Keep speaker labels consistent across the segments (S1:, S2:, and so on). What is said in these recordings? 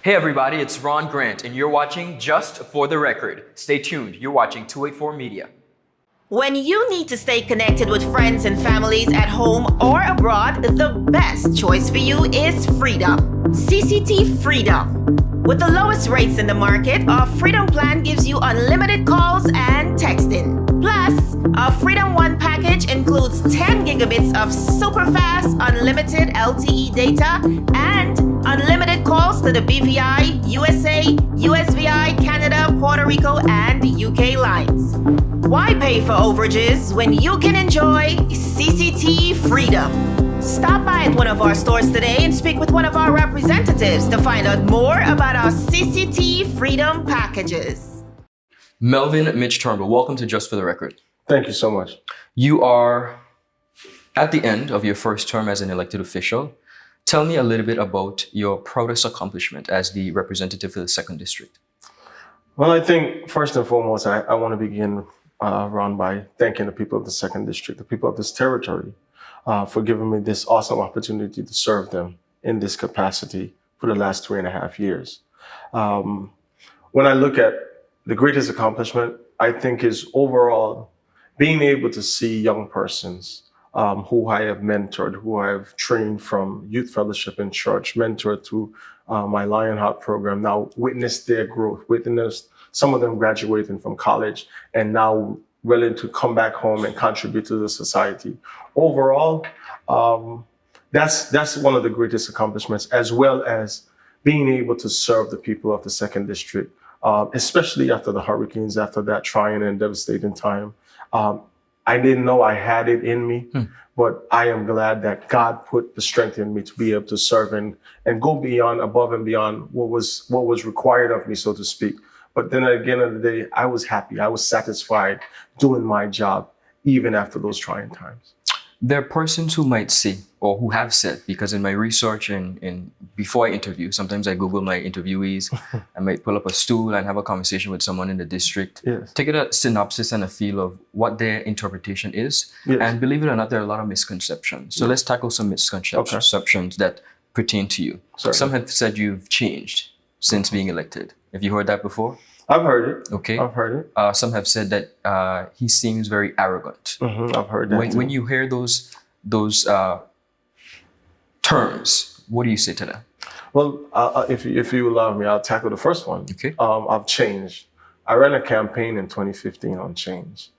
S1: Hey everybody, it's Ronn Grant, and you're watching Just for the Record. Stay tuned, you're watching 284 Media.
S2: When you need to stay connected with friends and families at home or abroad, the best choice for you is Freedom. CCT Freedom. With the lowest rates in the market, our Freedom plan gives you unlimited calls and texting. Plus, our Freedom One package includes 10 gigabits of super fast, unlimited LTE data and unlimited calls to the BVI, USA, USVI, Canada, Puerto Rico, and UK lines. Why pay for overages when you can enjoy CCT Freedom? Stop by at one of our stores today and speak with one of our representatives to find out more about our CCT Freedom packages.
S1: Melvin Mitch Turnbull, welcome to Just for the Record.
S3: Thank you so much.
S1: You are at the end of your first term as an elected official. Tell me a little bit about your proudest accomplishment as the representative for the 2nd District.
S3: Well, I think first and foremost, I want to begin, Ron, by thanking the people of the 2nd District, the people of this territory, for giving me this awesome opportunity to serve them in this capacity for the last 3.5 years. When I look at the greatest accomplishment, I think is overall being able to see young persons who I have mentored, who I have trained from youth fellowship in church, mentored through my Lionheart program, now witnessed their growth, witnessed some of them graduating from college and now willing to come back home and contribute to the society. Overall, that's one of the greatest accomplishments, as well as being able to serve the people of the 2nd District, especially after the hurricanes, after that trying and devastating time. I didn't know I had it in me, but I am glad that God put the strength in me to be able to serve and go beyond, above and beyond what was required of me, so to speak. But then at the end of the day, I was happy. I was satisfied doing my job, even after those trying times.
S1: There are persons who might say, or who have said, because in my research and before I interview, sometimes I Google my interviewees. I might pull up a stool and have a conversation with someone in the district,
S3: Yes.
S1: to get a synopsis and a feel of what their interpretation is.
S3: Yes.
S1: And believe it or not, there are a lot of misconceptions. So let's tackle some misconceptions that pertain to you.
S3: Certainly.
S1: Some have said you've changed since being elected. Have you heard that before?
S3: I've heard it.
S1: Okay.
S3: I've heard it.
S1: Some have said that he seems very arrogant.
S3: I've heard that.
S1: When you hear those terms, what do you say to that?
S3: Well, if you allow me, I'll tackle the first one.
S1: Okay.
S3: I've changed. I ran a campaign in 2015 on change.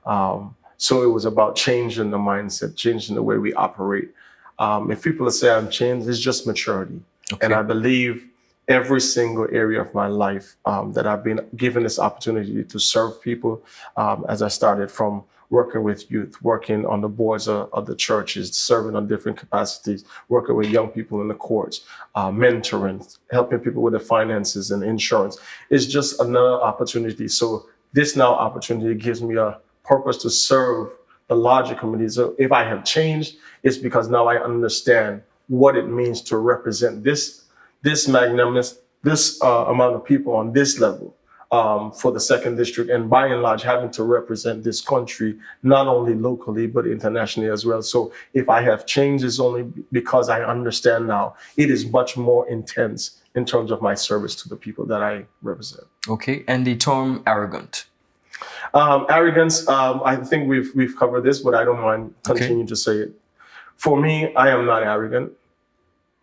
S3: So it was about changing the mindset, changing the way we operate. If people say I'm changed, it's just maturity.
S1: Okay.
S3: And I believe every single area of my life that I've been given this opportunity to serve people, as I started from working with youth, working on the boards of the churches, serving on different capacities, working with young people in the courts, mentoring, helping people with their finances and insurance. It's just another opportunity. So this now opportunity gives me a purpose to serve the larger community. So if I have changed, it's because now I understand what it means to represent this magnanimous, this amount of people on this level for the 2nd District, and by and large having to represent this country, not only locally, but internationally as well. So if I have changed, it's only because I understand now it is much more intense in terms of my service to the people that I represent.
S1: Okay, and the term arrogant.
S3: Arrogance, I think we've covered this, but I don't mind continuing to say it. For me, I am not arrogant.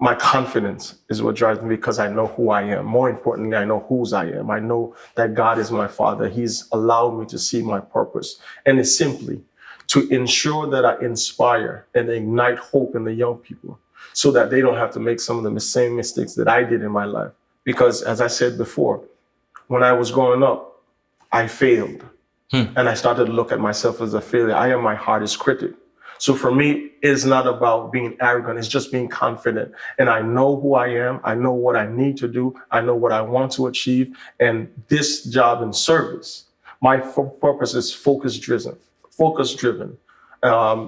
S3: My confidence is what drives me, because I know who I am. More importantly, I know whose I am. I know that God is my Father. He's allowed me to see my purpose. And it's simply to ensure that I inspire and ignite hope in the young people so that they don't have to make some of the same mistakes that I did in my life. Because as I said before, when I was growing up, I failed. And I started to look at myself as a failure. I am my hardest critic. So for me, it's not about being arrogant. It's just being confident. And I know who I am. I know what I need to do. I know what I want to achieve. And this job and service, my purpose is focus driven,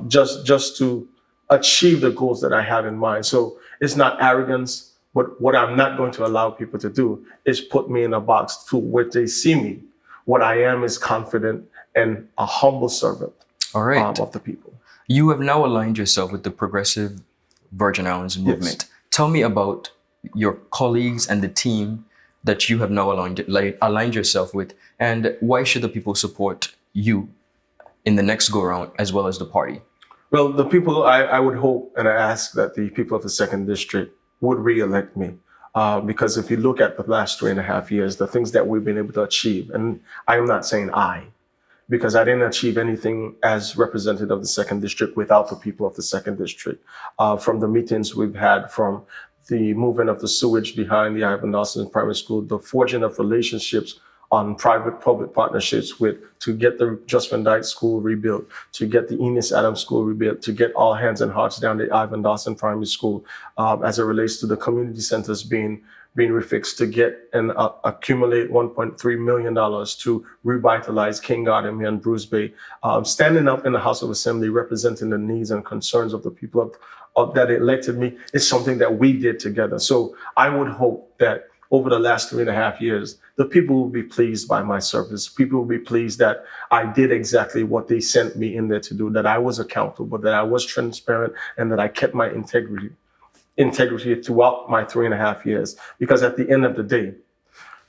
S3: just to achieve the goals that I have in mind. So it's not arrogance, but what I'm not going to allow people to do is put me in a box to where they see me. What I am is confident and a humble servant of the people.
S1: You have now aligned yourself with the Progressive Virgin Islands movement. Tell me about your colleagues and the team that you have now aligned yourself with? And why should the people support you in the next go round as well as the party?
S3: Well, the people, I would hope and I ask that the people of the second district would re-elect me. Because if you look at the last 3.5 years, the things that we've been able to achieve, and I am not saying because I didn't achieve anything as representative of the second district without the people of the second district. From the meetings we've had, from the movement of the sewage behind the Ivan Dawson Primary School, the forging of relationships on private-public partnerships to get the Just Van Dyke School rebuilt, to get the Enos Adams School rebuilt, to get all hands and hearts down the Ivan Dawson Primary School, as it relates to the community centers being refixed, to get and accumulate $1.3 million to revitalize King Garden here in Bruce Bay, standing up in the House of Assembly representing the needs and concerns of the people that elected me is something that we did together. So I would hope that over the last 3.5 years, the people will be pleased by my service. People will be pleased that I did exactly what they sent me in there to do, that I was accountable, that I was transparent, and that I kept my integrity throughout my 3.5 years. Because at the end of the day,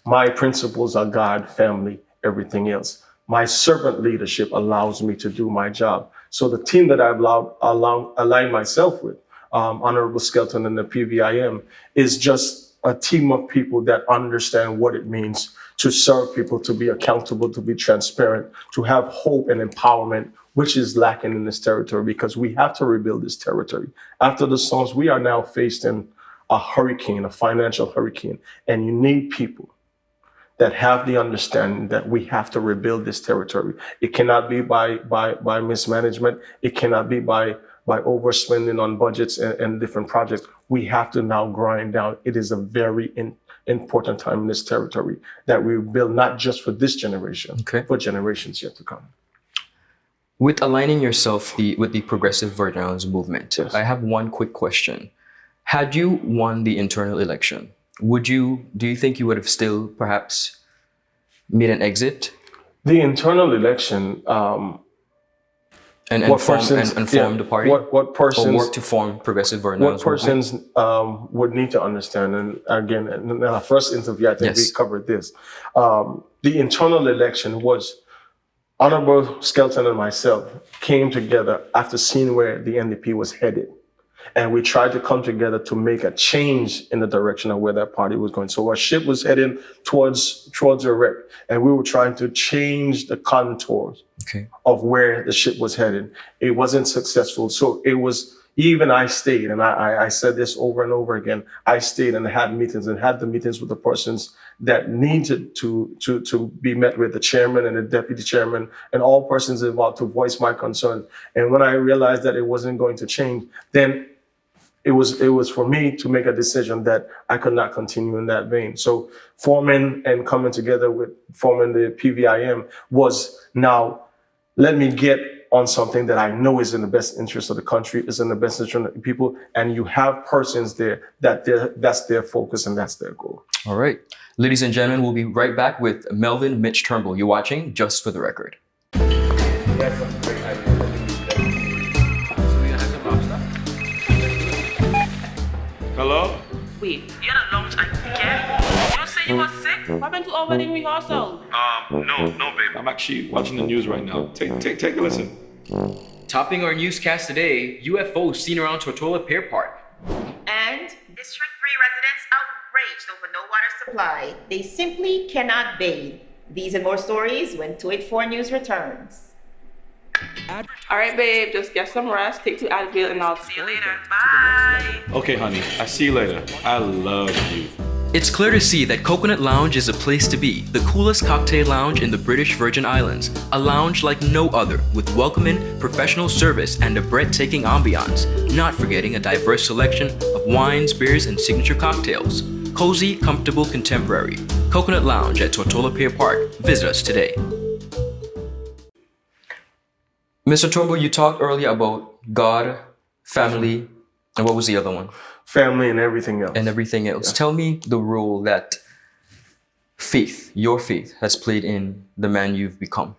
S3: my principles are God, family, everything else. My servant leadership allows me to do my job. So the team that I've aligned myself with, Honorable Skelton and the PVIM, is just a team of people that understand what it means to serve people, to be accountable, to be transparent, to have hope and empowerment, which is lacking in this territory because we have to rebuild this territory. After the storms, we are now faced in a hurricane, a financial hurricane, and you need people that have the understanding that we have to rebuild this territory. It cannot be by mismanagement. It cannot be by overspending on budgets and different projects. We have to now grind down. It is a very important time in this territory that we build not just for this generation, but generations yet to come.
S1: With aligning yourself with the progressive Virginians movement, yes. I have one quick question. Had you won the internal election, do you think you would have still perhaps made an exit? The
S3: internal election,
S1: and form the party?
S3: What persons,
S1: or work to form progressive Virginians?
S3: What persons would need to understand, and again, in our first interview, I think we covered this. The internal election was Honorable Skelton and myself came together after seeing where the NDP was headed. And we tried to come together to make a change in the direction of where that party was going. So our ship was heading towards a wreck, and we were trying to change the contours of where the ship was headed. It wasn't successful. So it was, even I stayed, and I said this over and over again, I stayed and had meetings with the persons that needed to be met with, the chairman and the deputy chairman and all persons involved, to voice my concern. And when I realized that it wasn't going to change, then it was for me to make a decision that I could not continue in that vein. So forming and coming together with forming the PVIM was, now let me get on something that I know is in the best interest of the country, is in the best interest of the people, and you have persons there that's their focus and that's their goal.
S1: All right. Ladies and gentlemen, we'll be right back with Melvin Mitch Turnbull. You're watching Just for the Record.
S4: Hello?
S5: Wait, you had a lunch again? You don't say you were sick? What happened to our wedding rehearsal?
S4: No, babe. I'm actually watching the news right now. Take a listen.
S1: Topping our newscast today, UFOs seen around Tortola Pier Park.
S2: And District 3 residents outraged over no water supply. They simply cannot bathe. These and more stories when 284 News returns.
S5: All right, babe, just get some rest, take 2 Advil, and I'll see you later.
S2: Bye.
S4: Okay, honey, I see you later. I love you.
S1: It's clear to see that Coconut Lounge is a place to be, the coolest cocktail lounge in the British Virgin Islands. A lounge like no other, with welcoming, professional service, and a breathtaking ambiance. Not forgetting a diverse selection of wines, beers, and signature cocktails. Cozy, comfortable, contemporary. Coconut Lounge at Tortola Pier Park. Visit us today. Mr. Turnbull, you talked earlier about God, family, and what was the other one?
S3: Family and everything else.
S1: And everything else. Yeah. Tell me the role that faith, your faith, has played in the man you've become.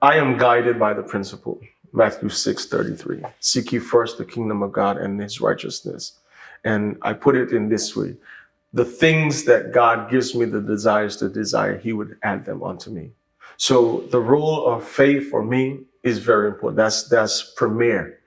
S3: I am guided by the principle, Matthew 6:33. Seek ye first the kingdom of God and his righteousness. And I put it in this way. the things that God gives me the desires to desire, he would add them unto me. So the role of faith for me is very important. That's premier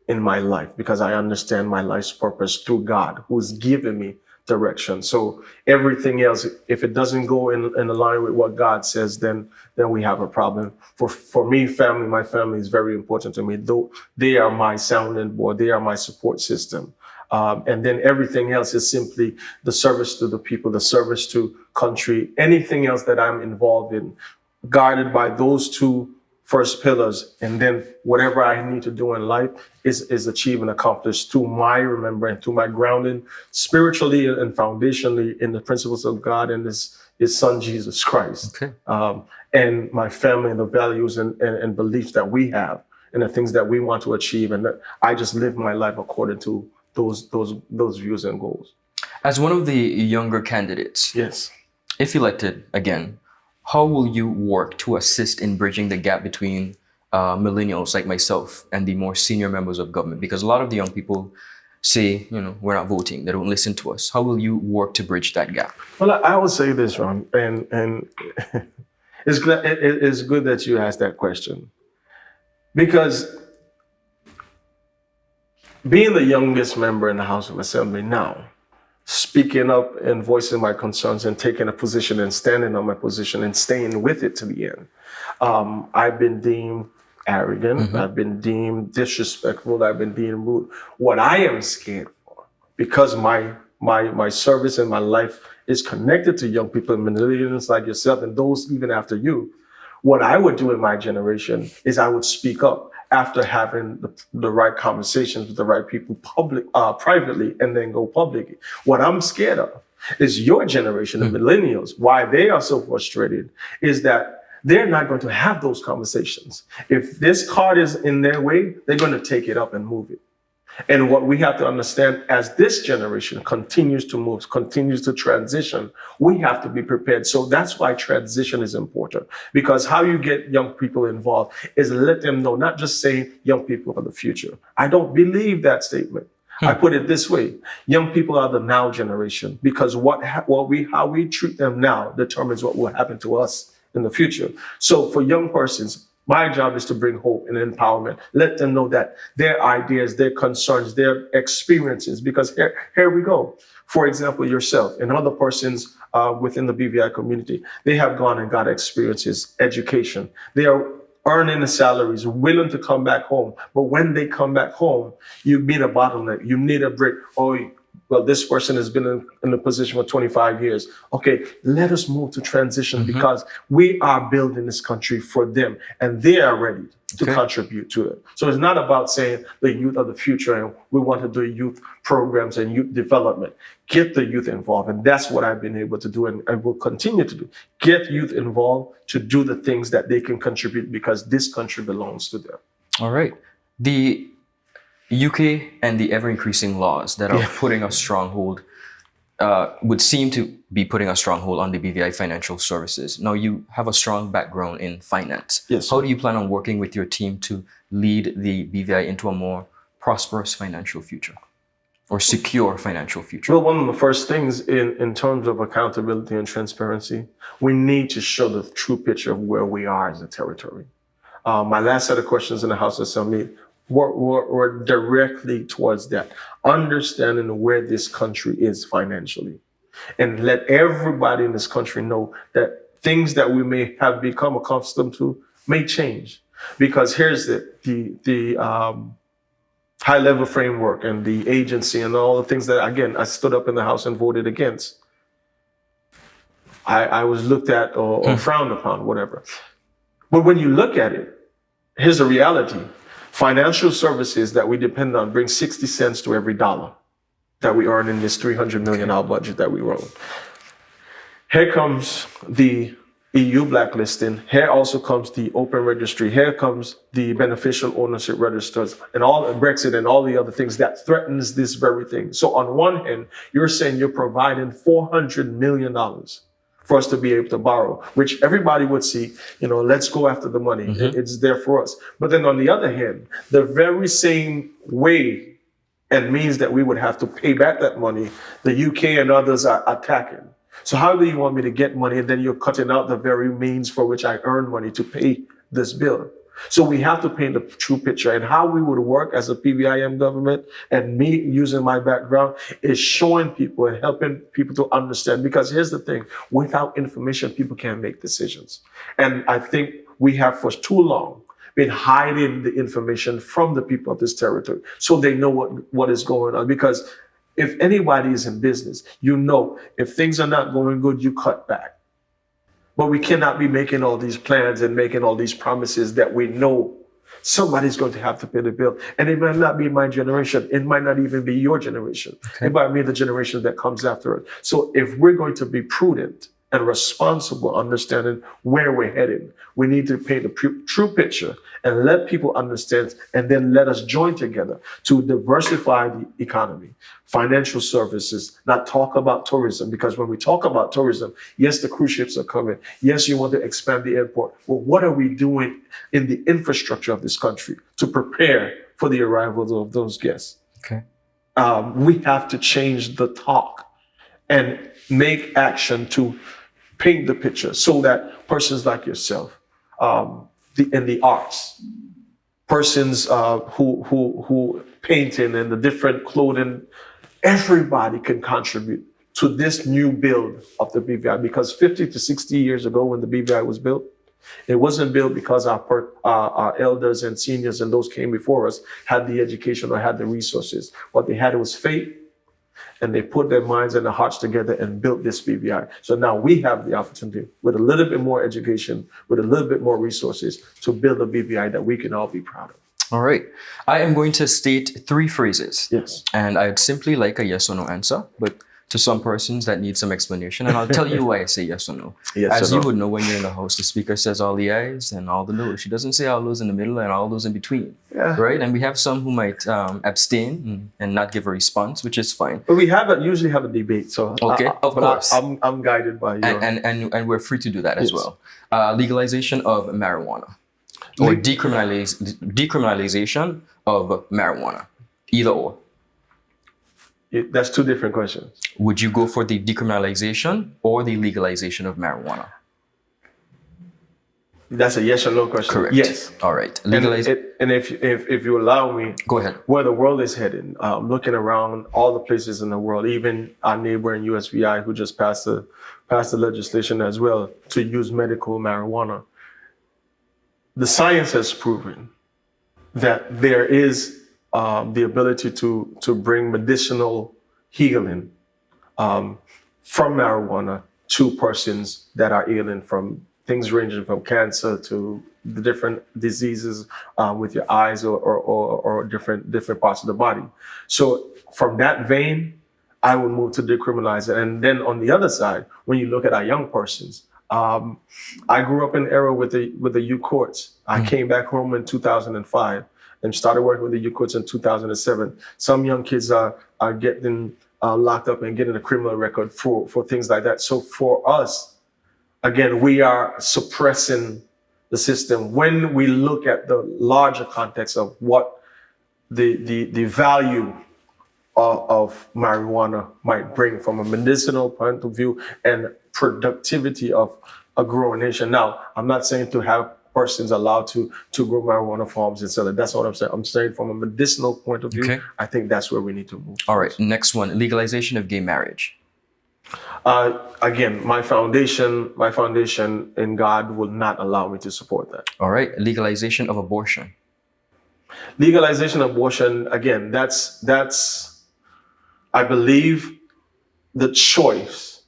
S3: in my life because I understand my life's purpose through God, who's given me direction. So everything else, if it doesn't go in line with what God says, then we have a problem. For me, my family is very important to me. Though they are my sounding board, they are my support system. And then everything else is simply the service to the people, the service to country, anything else that I'm involved in, guided by those two first pillars. And then whatever I need to do in life is achieved and accomplished through my remembrance, through my grounding spiritually and foundationally in the principles of God and his son, Jesus Christ. Okay. And my family and the values and beliefs that we have and the things that we want to achieve. And that I just live my life according to those views and goals.
S1: As one of the younger candidates,
S3: yes,
S1: if elected again, how will you work to assist in bridging the gap between millennials like myself and the more senior members of government? Because a lot of the young people say, we're not voting, they don't listen to us. How will you work to bridge that gap?
S3: Well, I would say this, Ron, and it's good that you asked that question, because being the youngest member in the House of Assembly now, speaking up and voicing my concerns and taking a position and standing on my position and staying with it to the end. I've been deemed arrogant. Mm-hmm. I've been deemed disrespectful. I've been deemed rude. What I am scared for, because my service and my life is connected to young people, millennials like yourself, and those even after you, what I would do in my generation is I would speak up after having the right conversations with the right people privately and then go publicly. What I'm scared of is your generation, the millennials, why they are so frustrated is that they're not going to have those conversations. If this card is in their way, they're going to take it up and move it. And what we have to understand as this generation continues to move, continues to transition, we have to be prepared. So that's why transition is important, because how you get young people involved is let them know, not just saying young people are the future. I don't believe that statement. I put it this way. Young people are the now generation, because how we treat them now determines what will happen to us in the future. So for young persons, my job is to bring hope and empowerment. Let them know that their ideas, their concerns, their experiences, because here we go. For example, yourself and other persons within the BVI community, they have gone and got experiences, education. They are earning the salaries, willing to come back home. But when they come back home, you meet a bottleneck. You need a break. Well, this person has been in a position for 25 years. Okay, let us move to transition because we are building this country for them and they are ready to contribute to it. So it's not about saying the youth are the future and we want to do youth programs and youth development. Get the youth involved. And that's what I've been able to do and I will continue to do. Get youth involved to do the things that they can contribute because this country belongs to them.
S1: All right. The UK and the ever-increasing laws that are putting a stronghold would seem to be putting a stronghold on the BVI financial services. Now, you have a strong background in finance.
S3: Yes.
S1: How do you plan on working with your team to lead the BVI into a more prosperous financial future or secure financial future?
S3: Well, one of the first things in terms of accountability and transparency, we need to show the true picture of where we are as a territory. My last set of questions in the House Assembly were directly towards that, understanding where this country is financially, and let everybody in this country know that things that we may have become accustomed to may change. Because here's the high-level framework and the agency and all the things that, again, I stood up in the House and voted against. I was looked at or frowned upon, whatever. But when you look at it, here's the reality. Financial services that we depend on bring 60 cents to every dollar that we earn in this $300 million budget that we run. Here comes the EU blacklisting. Here also comes the open registry. Here comes the beneficial ownership registers and all Brexit and all the other things that threatens this very thing. So on one hand, you're saying you're providing $400 million for us to be able to borrow, which everybody would see, let's go after the money. It's there for us. But then on the other hand, the very same way and means that we would have to pay back that money, the UK and others are attacking. So how do you want me to get money and then you're cutting out the very means for which I earn money to pay this bill? So we have to paint the true picture, and how we would work as a PVIM government, and me using my background is showing people and helping people to understand. Because here's the thing, without information, people can't make decisions. And I think we have for too long been hiding the information from the people of this territory so they know what is going on. Because if anybody is in business, you know, if things are not going good, you cut back. But we cannot be making all these plans and making all these promises that we know somebody's going to have to pay the bill. And it might not be my generation. It might not even be your generation. Okay. It might be the generation that comes after it. So if we're going to be prudent and responsible, understanding where we're heading, we need to paint the true picture and let people understand, and then let us join together to diversify the economy, financial services, not talk about tourism. Because when we talk about tourism, yes, the cruise ships are coming. Yes, you want to expand the airport. Well, what are we doing in the infrastructure of this country to prepare for the arrival of those guests?
S1: Okay.
S3: We have to change the talk and make action to paint the picture so that persons like yourself, in the arts, persons who painting and the different clothing, everybody can contribute to this new build of the BVI. Because 50 to 60 years ago when the BVI was built, it wasn't built because our elders and seniors and those came before us had the education or had the resources. What they had was faith, and they put their minds and their hearts together and built this BVI. So now we have the opportunity, with a little bit more education, with a little bit more resources, to build a BVI that we can all be proud of.
S1: All right. I am going to state 3 phrases.
S3: Yes.
S1: And I'd simply like a yes or no answer, but to some persons that need some explanation. And I'll tell you why I say yes or no.
S3: Yes
S1: As
S3: or
S1: you
S3: no.
S1: would know when you're in the house, the speaker says all the ayes and all the no's. She doesn't say all those in the middle and all those in between.
S3: Yeah.
S1: Right? And we have some who might abstain and not give a response, which is fine.
S3: But we usually have a debate. So
S1: okay, of course.
S3: I'm guided by you.
S1: And we're free to do that as well. Legalization of marijuana or decriminalization of marijuana, either or.
S3: That's 2 different questions.
S1: Would you go for the decriminalization or the legalization of marijuana?
S3: That's a yes or no question.
S1: Correct.
S3: Yes.
S1: All right.
S3: And if you allow me,
S1: go ahead.
S3: Where the world is heading, looking around all the places in the world, even our neighbor in USVI who just passed the legislation as well to use medical marijuana. The science has proven that there is the ability to bring medicinal healing from marijuana to persons that are ailing from things ranging from cancer to the different diseases with your eyes or different parts of the body. So from that vein, I would move to decriminalize it. And then on the other side, when you look at our young persons, I grew up in an era with the youth courts. I came back home in 2005 and started working with the youth courts in 2007. Some young kids are getting locked up and getting a criminal record for things like that. So for us, again, we are suppressing the system. When we look at the larger context of what the value of marijuana might bring from a medicinal point of view and productivity of a growing nation. Now, I'm not saying to have persons allowed to grow marijuana farms and sell it. That's not what I'm saying. I'm saying from a medicinal point of view,
S1: okay.
S3: I think that's where we need to move.
S1: All right, next one, legalization of gay marriage.
S3: Again, my foundation in God will not allow me to support that.
S1: All right, legalization of abortion.
S3: Legalization of abortion, again, that's I believe the choice,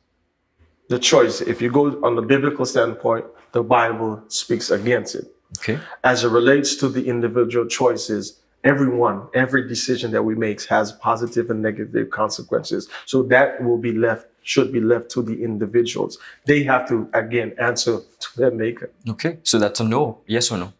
S3: if you go on the biblical standpoint, the Bible speaks against it.
S1: Okay.
S3: As it relates to the individual choices, every decision that we make has positive and negative consequences. So that should be left to the individuals. They have to, again, answer to their maker.
S1: Okay, so that's a no, yes or no?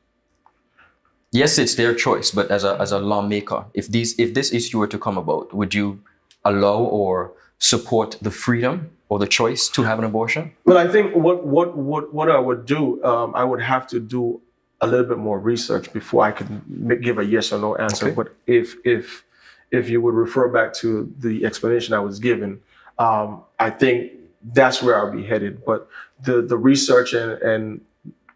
S1: Yes, it's their choice, but as a lawmaker, if this issue were to come about, would you allow or support the freedom or the choice to have an abortion?
S3: Well, I think what I would do, I would have to do a little bit more research before I could give a yes or no answer.
S1: Okay.
S3: But if if you would refer back to the explanation I was given, I think that's where I'll be headed. But the research and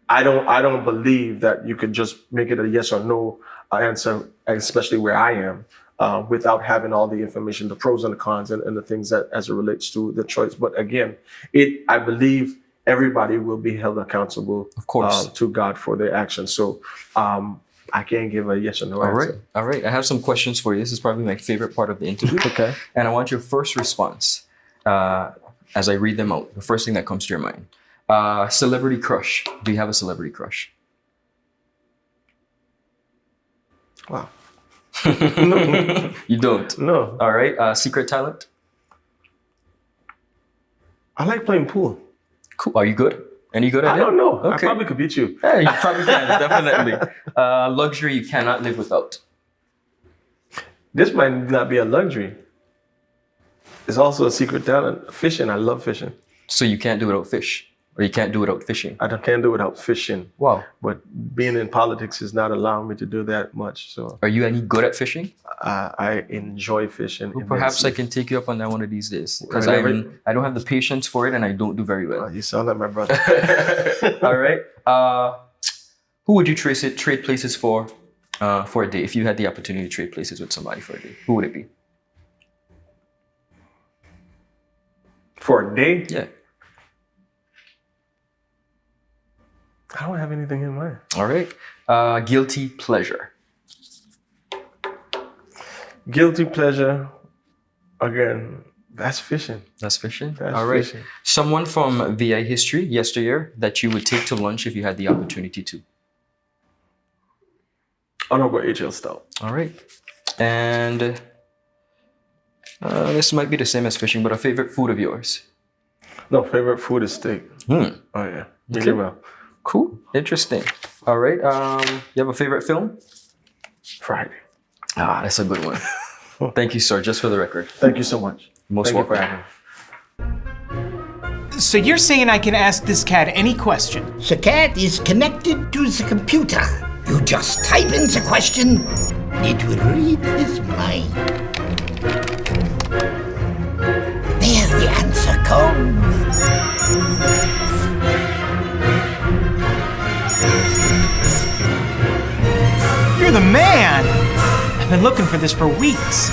S3: I don't believe that you could just make it a yes or no answer, especially where I am, without having all the information, the pros and the cons, and the things that as it relates to the choice. But again, I believe everybody will be held accountable,
S1: of course,
S3: to God for their actions. So I can't give a yes or no answer.
S1: All right. I have some questions for you. This is probably my favorite part of the interview.
S3: Okay.
S1: And I want your first response as I read them out. The first thing that comes to your mind. Celebrity crush. Do you have a celebrity crush?
S3: Wow. No.
S1: You don't?
S3: No.
S1: All right. Secret talent?
S3: I like playing pool.
S1: Cool. Are you good? Any good at it?
S3: I don't know.
S1: Okay.
S3: I probably could beat you.
S1: Yeah, you probably can, definitely. Luxury you cannot live without.
S3: This might not be a luxury. It's also a secret talent. Fishing. I love fishing.
S1: So you can't do without fish? Or you can't do without fishing?
S3: Can't do it without fishing.
S1: Wow.
S3: But being in politics is not allowing me to do that much. So
S1: Are you any good at fishing?
S3: I enjoy fishing.
S1: Well, perhaps I can take you up on that one of these days. Because
S3: Right,
S1: I don't have the patience for it and I don't do very well.
S3: You sound like my brother.
S1: All right. Who would you trade places for a day? If you had the opportunity to trade places with somebody for a day, who would it be?
S3: For a day?
S1: Yeah.
S3: I don't have anything in mind.
S1: All right. Guilty pleasure.
S3: Guilty pleasure. Again, that's fishing.
S1: That's fishing?
S3: That's
S1: All right.
S3: fishing.
S1: Someone from VI history, yesteryear, that you would take to lunch if you had the opportunity to.
S3: Honorable H.L. Stout.
S1: All right. And this might be the same as fishing, but a favorite food of yours?
S3: No, favorite food is steak. Oh, yeah. Really well.
S1: Cool. Interesting. All right. You have a favorite film?
S3: Friday.
S1: Ah, that's a good one. Thank you, sir. Just for the record.
S3: Thank you so much.
S1: Most
S3: Thank
S1: welcome.
S3: you for having me.
S6: So you're saying I can ask this cat any question?
S7: The cat is connected to the computer. You just type in the question, it will read his mind. There the answer comes.
S6: You're the man! I've been looking for this for weeks.